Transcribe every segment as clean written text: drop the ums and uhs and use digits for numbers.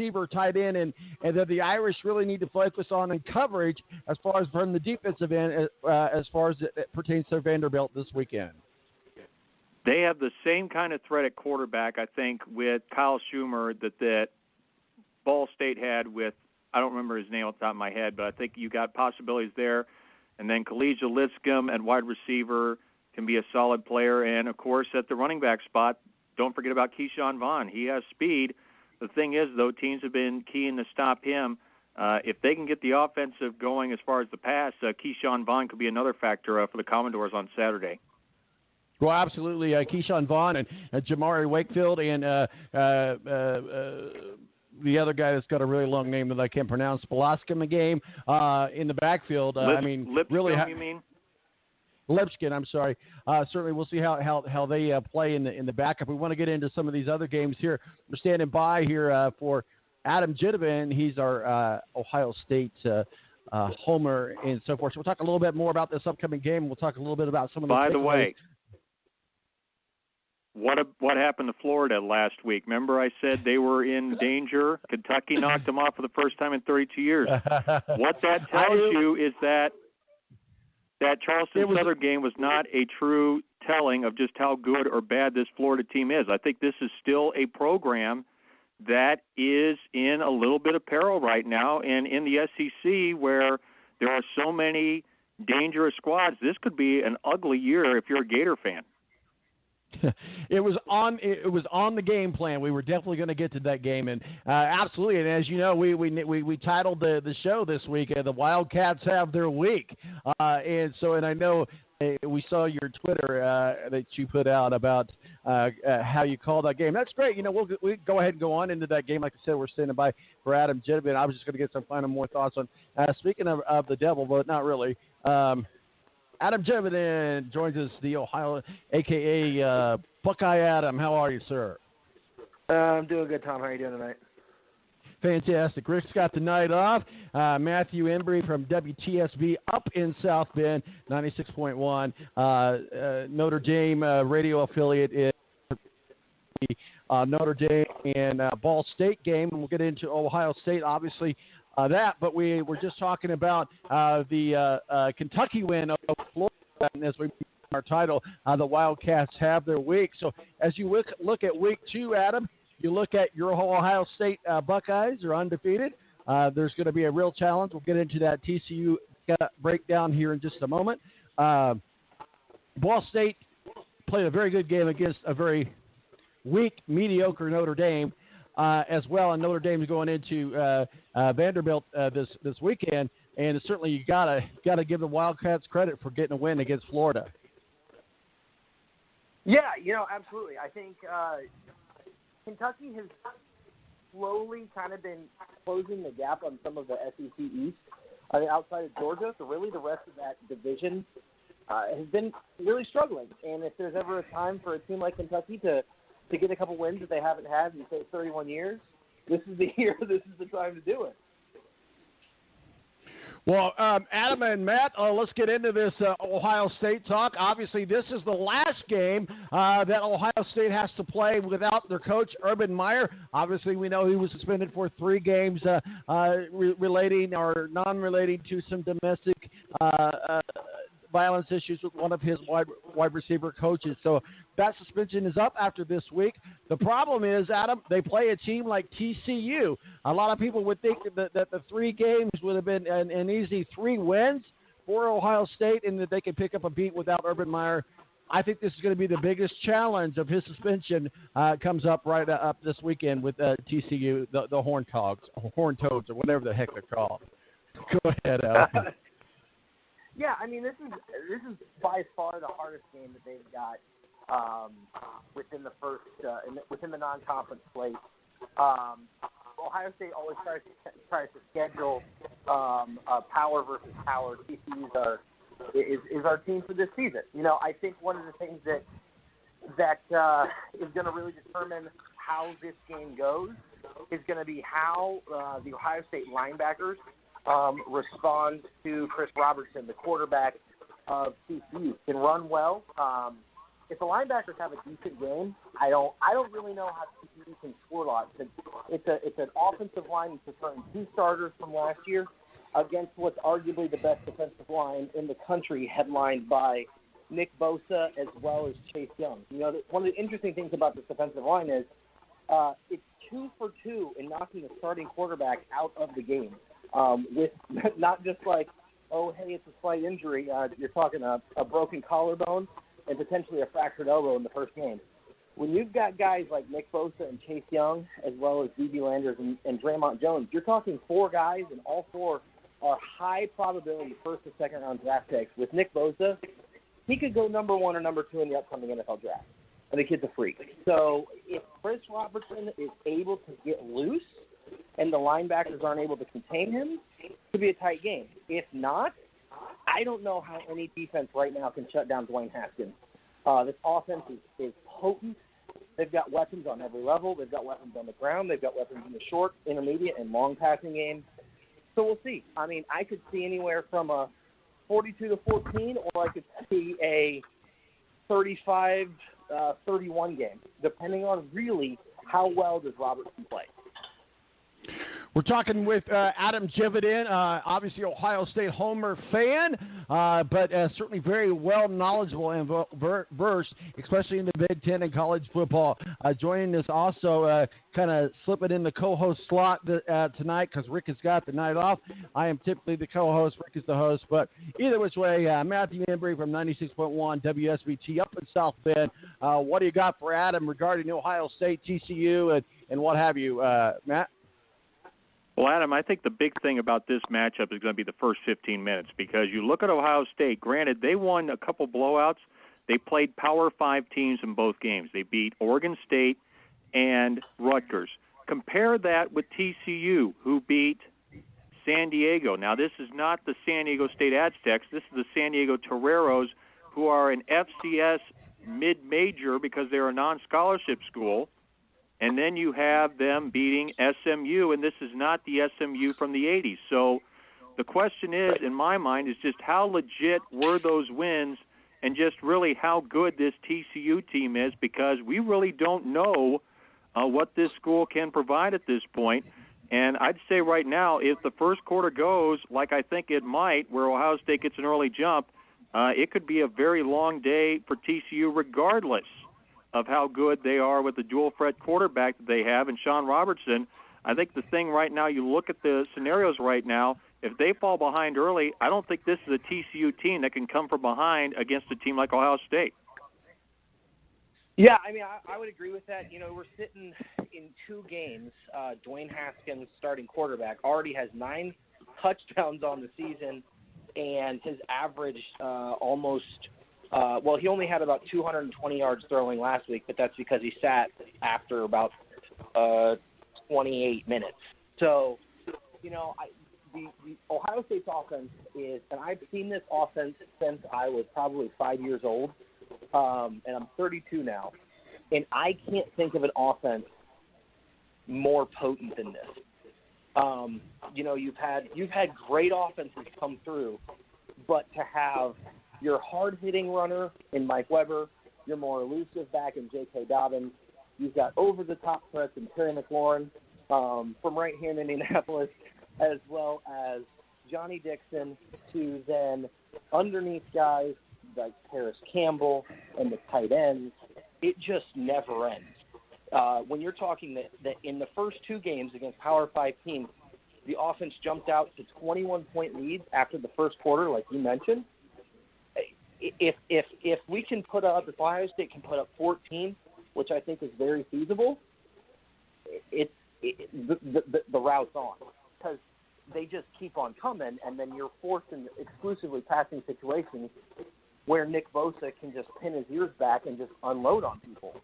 receiver, tight end, and that the Irish really need to focus on in coverage as far as from the defensive end, as far as it pertains to Vanderbilt this weekend. They have the same kind of threat at quarterback, I think, with Kyle Schumer that Ball State had with, I don't remember his name off the top of my head, but I think you got possibilities there. And then Khalija Lipscomb at wide receiver can be a solid player. And, of course, at the running back spot, don't forget about Keyshawn Vaughn. He has speed. The thing is, though, teams have been keen to stop him. If they can get the offensive going as far as the pass, Keyshawn Vaughn could be another factor for the Commodores on Saturday. Well, absolutely. Keyshawn Vaughn and Jamari Wakefield and the other guy that's got a really long name that I can't pronounce, Belascom game in the backfield. Lipscomb, really, you mean? Lipskin, I'm sorry. Certainly, we'll see how they play in the backup. We want to get into some of these other games here. We're standing by here for Adam Jivden. He's our Ohio State homer and so forth. So we'll talk a little bit more about this upcoming game. We'll talk a little bit about some of the By the takeaways. way, what happened to Florida last week? Remember I said they were in danger? Kentucky knocked them off for the first time in 32 years. What that tells you is that Charleston Southern game was not a true telling of just how good or bad this Florida team is. I think this is still a program that is in a little bit of peril right now, and in the SEC where there are so many dangerous squads, this could be an ugly year if you're a Gator fan. It was on the game plan. We were definitely going to get to that game, and absolutely. And as you know, we titled the show this week, "The Wildcats Have Their Week," and I know we saw your Twitter that you put out about how you call that game. That's great. We'll go ahead and go on into that game. Like I said, we're standing by for Adam Jivden. I was just going to get some final more thoughts on. Speaking of the devil, but not really. Adam Jivden joins us, the Ohio, a.k.a. Buckeye Adam. How are you, sir? I'm doing good, Tom. How are you doing tonight? Fantastic. Rick's got the night off. Matthew-Embury from WTSB up in South Bend, 96.1. Notre Dame radio affiliate is the Notre Dame and Ball State game. We'll get into Ohio State, obviously, but we were just talking about the Kentucky win over Florida, and as we our title, the Wildcats have their week. So as you look at week 2, Adam, you look at your Ohio State Buckeyes, they're undefeated. There's going to be a real challenge. We'll get into that TCU breakdown here in just a moment. Ball State played a very good game against a very weak, mediocre Notre Dame as well, and Notre Dame is going into Vanderbilt this weekend, and certainly you gotta give the Wildcats credit for getting a win against Florida. Yeah, absolutely. I think Kentucky has slowly kind of been closing the gap on some of the SEC East outside of Georgia. So really the rest of that division has been really struggling. And if there's ever a time for a team like Kentucky to get a couple wins that they haven't had in, say, 31 years, this is the year, this is the time to do it. Well, Adam and Matt, let's get into this Ohio State talk. Obviously, this is the last game that Ohio State has to play without their coach, Urban Meyer. Obviously, we know he was suspended for 3 games relating or non-relating to some domestic violence issues with one of his wide receiver coaches. So that suspension is up after this week. The problem is, Adam, they play a team like TCU. A lot of people would think that the 3 games would have been an easy 3 wins for Ohio State and that they could pick up a beat without Urban Meyer. I think this is going to be the biggest challenge of his suspension comes up right up this weekend with TCU, the Horned Toads, or whatever the heck they're called. Go ahead, Adam. Yeah, I mean, this is by far the hardest game that they've got within the first within the non-conference slate. Ohio State always tries to schedule power versus power. TCU is our team for this season. I think one of the things that is going to really determine how this game goes is going to be how the Ohio State linebackers respond to Chris Robertson, the quarterback of TCU. Can run well, if the linebackers have a decent game, I don't really know how TCU can score lots. It's an offensive line that's returning 2 starters from last year against what's arguably the best defensive line in the country, headlined by Nick Bosa as well as Chase Young. One of the interesting things about this defensive line is it's 2 for 2 in knocking the starting quarterback out of the game, with not just like, oh, hey, it's a slight injury. You're talking a broken collarbone and potentially a fractured elbow in the first game. When you've got guys like Nick Bosa and Chase Young, as well as D.B. Landers and Draymond Jones, you're talking 4 guys, and all 4 are high probability first or second round draft picks. With Nick Bosa, he could go number 1 or number 2 in the upcoming NFL draft. And the kid's a freak. So if Chris Robertson is able to get loose and the linebackers aren't able to contain him, it could be a tight game. If not, I don't know how any defense right now can shut down Dwayne Haskins. This offense is potent. They've got weapons on every level. They've got weapons on the ground. They've got weapons in the short, intermediate, and long passing game. So we'll see. I mean, I could see anywhere from a 42-14, or I could see a 35-31 game, depending on really how well does Robertson play. We're talking with Adam Jivden, obviously Ohio State Homer fan, but certainly very well knowledgeable and versed, especially in the Big Ten and college football. Joining us also, kind of slipping in the co-host slot tonight because Rick has got the night off. I am typically the co-host. Rick is the host. But either which way, Matthew Embury from 96.1 WSBT up in South Bend. What do you got for Adam regarding Ohio State, TCU, and what have you, Matt? Well, Adam, I think the big thing about this matchup is going to be the first 15 minutes because you look at Ohio State. Granted, they won a couple blowouts. They played Power 5 teams in both games. They beat Oregon State and Rutgers. Compare that with TCU, who beat San Diego. Now, this is not the San Diego State Aztecs. This is the San Diego Toreros, who are an FCS mid-major because they're a non-scholarship school. And then you have them beating SMU, and this is not the SMU from the 80s. So the question is, in my mind, is just how legit were those wins and just really how good this TCU team is, because we really don't know what this school can provide at this point. And I'd say right now, if the first quarter goes like I think it might, where Ohio State gets an early jump, it could be a very long day for TCU regardless of how good they are with the dual-threat quarterback that they have. And Sean Robertson, I think the thing right now, you look at the scenarios right now, if they fall behind early, I don't think this is a TCU team that can come from behind against a team like Ohio State. Yeah, I mean, I would agree with that. We're sitting in 2 games. Dwayne Haskins, starting quarterback, already has 9 touchdowns on the season, and his average almost he only had about 220 yards throwing last week, but that's because he sat after about 28 minutes. So, the Ohio State's offense is, and I've seen this offense since I was probably 5 years old, and I'm 32 now, and I can't think of an offense more potent than this. You've had great offenses come through, but to have your hard-hitting runner in Mike Weber, your more elusive back in J.K. Dobbins, you've got over-the-top threats in Terry McLaurin from right here in Indianapolis, as well as Johnny Dixon, to then underneath guys like Paris Campbell and the tight ends. It just never ends. When you're talking that in the first 2 games against Power 5 teams, the offense jumped out to 21-point leads after the first quarter, like you mentioned. If we can put up, if Ohio State can put up 14, which I think is very feasible, the route's on, because they just keep on coming, and then you're forced in exclusively passing situations where Nick Bosa can just pin his ears back and just unload on people.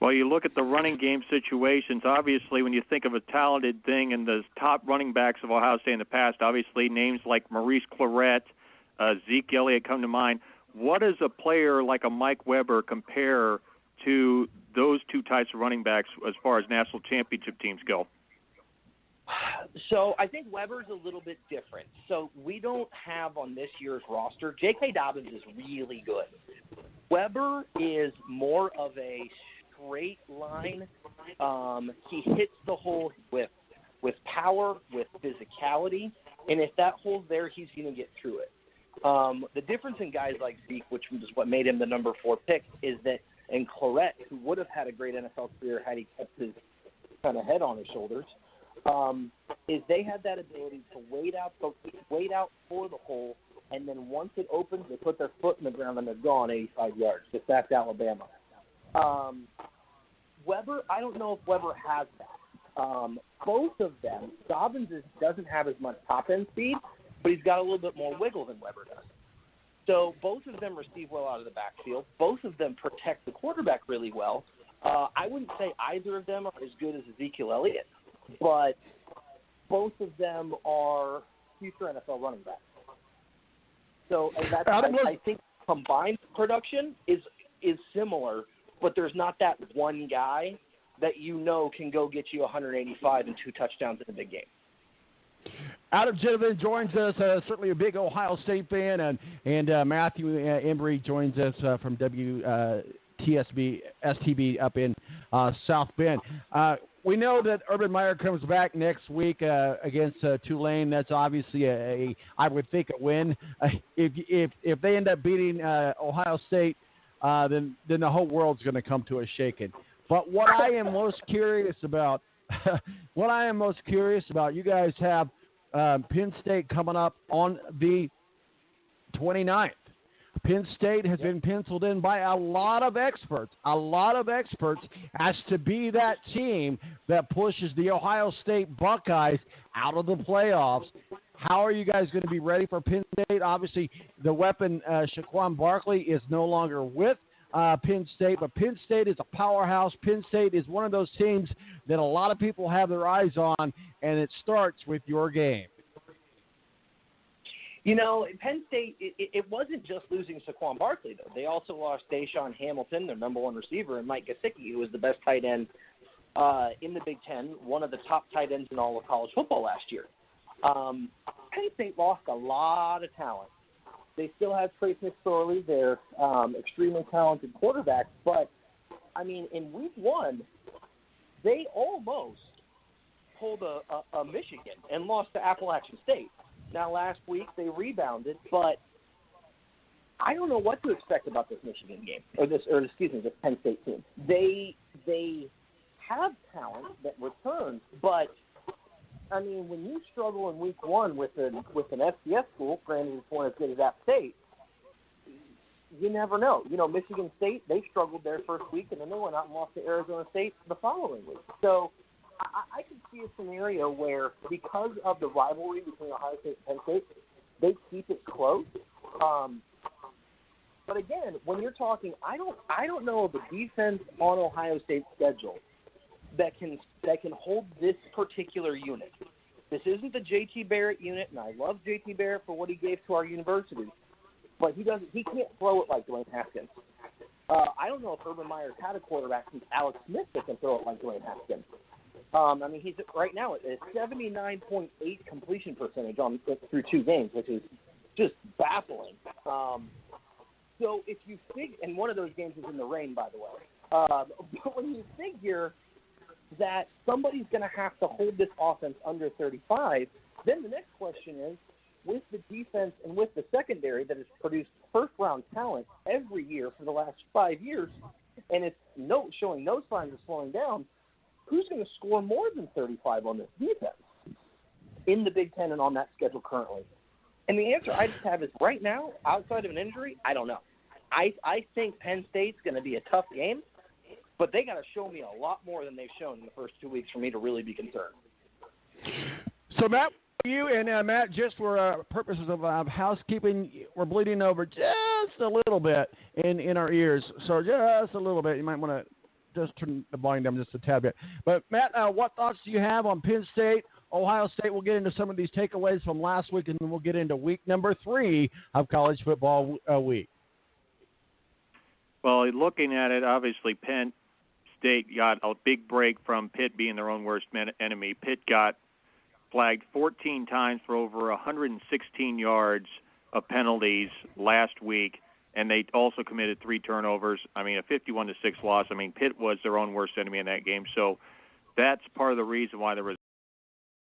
Well, you look at the running game situations, obviously, when you think of a talented thing and the top running backs of Ohio State in the past, obviously names like Maurice Clarett, Zeke Elliott come to mind. What does a player like a Mike Weber compare to those 2 types of running backs as far as national championship teams go? So I think Weber's a little bit different. So we don't have on this year's roster, J.K. Dobbins is really good. Weber is more of a straight line. He hits the hole with power, with physicality, and if that hole's there, he's going to get through it. The difference in guys like Zeke, which is what made him the number 4 pick, is that in Clarett, who would have had a great NFL career had he kept his kind of head on his shoulders, is they had that ability to wait out for the hole, and then once it opens, they put their foot in the ground and they're gone 85 yards. Just that's Alabama. Weber, I don't know if Weber has that. Both of them, Dobbins doesn't have as much top-end speed, but he's got a little bit more wiggle than Weber does. So both of them receive well out of the backfield. Both of them protect the quarterback really well. I wouldn't say either of them are as good as Ezekiel Elliott, but both of them are future NFL running backs. So I think combined production is similar, but there's not that one guy that can go get you 185 and 2 touchdowns in a big game. Adam Jivden joins us, certainly a big Ohio State fan, and Matthew-Embury joins us from STB up in South Bend. We know that Urban Meyer comes back next week against Tulane. That's obviously I would think a win. If they end up beating Ohio State, then the whole world's going to come to a shaking. But what I am most curious about, you guys have Penn State coming up on the 29th. Penn State has been penciled in by a lot of experts as to be that team that pushes the Ohio State Buckeyes out of the playoffs. How are you guys going to be ready for Penn State? Obviously, the weapon, Saquon Barkley, is no longer with Penn State, but Penn State is a powerhouse. Penn State is one of those teams that a lot of people have their eyes on, and it starts with your game. Penn State, it wasn't just losing Saquon Barkley, though. They also lost Deshaun Hamilton, their number 1 receiver, and Mike Gesicki, who was the best tight end in the Big Ten, one of the top tight ends in all of college football last year. Penn State lost a lot of talent. They still have Trace McSorley, their extremely talented quarterback, but, in week 1, they almost pulled a Michigan and lost to Appalachian State. Now, last week they rebounded, but I don't know what to expect about this Michigan game, this Penn State team. They have talent that returns, but when you struggle in week 1 with an FCS school, granted it's one as good as App State, you never know. Michigan State, they struggled their first week, and then they went out and lost to Arizona State the following week. So I could see a scenario where, because of the rivalry between Ohio State and Penn State, they keep it close. But again, when you're talking, I don't know of a defense on Ohio State's schedule that can hold this particular unit. This isn't the J.T. Barrett unit, and I love J.T. Barrett for what he gave to our university, but he can't throw it like Dwayne Haskins. I don't know if Urban Meyer's had a quarterback since Alex Smith that can throw it like Dwayne Haskins. He's right now at a 79.8 completion percentage through 2 games, which is just baffling. So if you figure, and one of those games is in the rain, by the way, but when you figure that somebody's going to have to hold this offense under 35, then the next question is, with the defense and with the secondary that has produced first-round talent every year for the last 5 years, and it's showing no signs of slowing down, who's going to score more than 35 on this defense in the Big Ten and on that schedule currently? And the answer I just have is right now, outside of an injury, I don't know. I think Penn State's going to be a tough game, but they got to show me a lot more than they've shown in the first 2 weeks for me to really be concerned. So, Matt, you and Matt, just for purposes of housekeeping, we're bleeding over just a little bit in our ears. So just a little bit. You might want to just turn the volume down just a tad bit. But, Matt, what thoughts do you have on Penn State, Ohio State? We'll get into some of these takeaways from last week, and then we'll get into week number 3 of college football week. Well, looking at it, obviously Penn State got a big break from Pitt being their own worst enemy. Pitt got flagged 14 times for over 116 yards of penalties last week, and they also committed 3 turnovers. I mean, a 51-6 loss. I mean, Pitt was their own worst enemy in that game. So that's part of the reason why there was